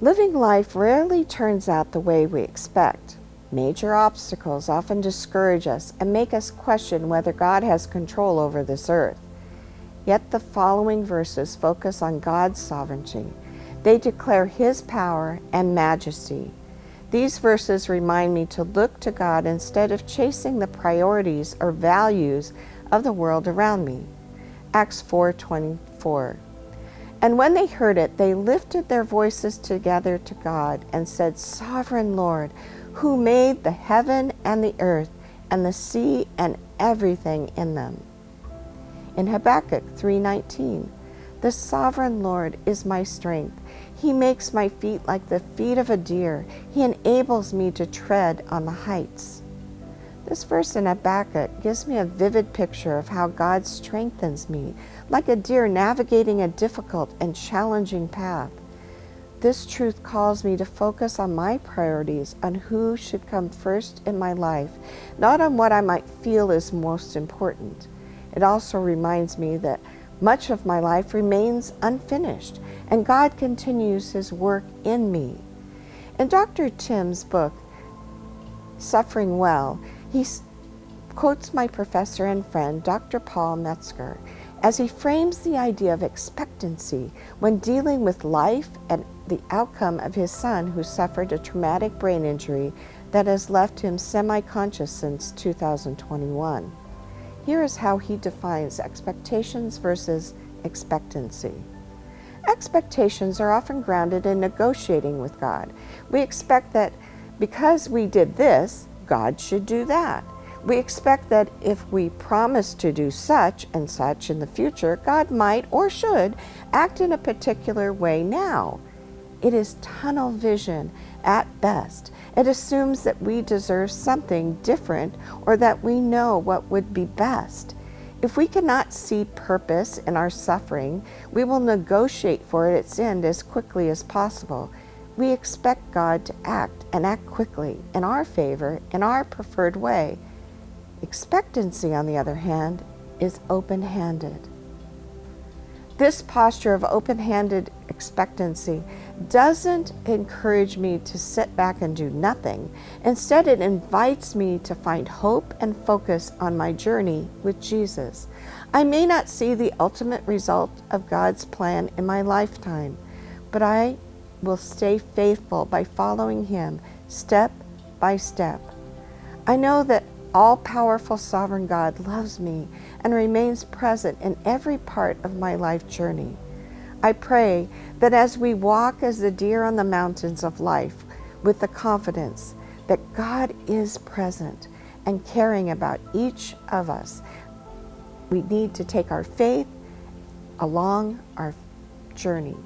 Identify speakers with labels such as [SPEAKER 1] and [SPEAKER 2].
[SPEAKER 1] Living life rarely turns out the way we expect. Major obstacles often discourage us and make us question whether God has control over this earth. Yet the following verses focus on God's sovereignty. They declare His power and majesty. These verses remind me to look to God instead of chasing the priorities or values of the world around me. Acts 4:24. And when they heard it, they lifted their voices together to God and said, Sovereign Lord, who made the heaven and the earth and the sea and everything in them. In Habakkuk 3:19, the sovereign Lord is my strength. He makes my feet like the feet of a deer. He enables me to tread on the heights. This verse in Habakkuk gives me a vivid picture of how God strengthens me, like a deer navigating a difficult and challenging path. This truth calls me to focus on my priorities, on who should come first in my life, not on what I might feel is most important. It also reminds me that much of my life remains unfinished, and God continues His work in me. In Dr. Tim's book, Suffering Well, he quotes my professor and friend, Dr. Paul Metzger, as he frames the idea of expectancy when dealing with life and the outcome of his son who suffered a traumatic brain injury that has left him semi-conscious since 2021. Here is how he defines expectations versus expectancy. Expectations are often grounded in negotiating with God. We expect that because we did this, God should do that. We expect that if we promise to do such and such in the future, God might or should act in a particular way now. It is tunnel vision at best. It assumes that we deserve something different or that we know what would be best. If we cannot see purpose in our suffering, we will negotiate for its end as quickly as possible. We expect God to act and act quickly in our favor, in our preferred way. Expectancy, on the other hand, is open-handed. This posture of open-handed expectancy doesn't encourage me to sit back and do nothing. Instead, it invites me to find hope and focus on my journey with Jesus. I may not see the ultimate result of God's plan in my lifetime, but I will stay faithful by following Him step by step. I know that all-powerful sovereign God loves me and remains present in every part of my life journey. I pray that as we walk as the deer on the mountains of life with the confidence that God is present and caring about each of us, we need to take our faith along our journey.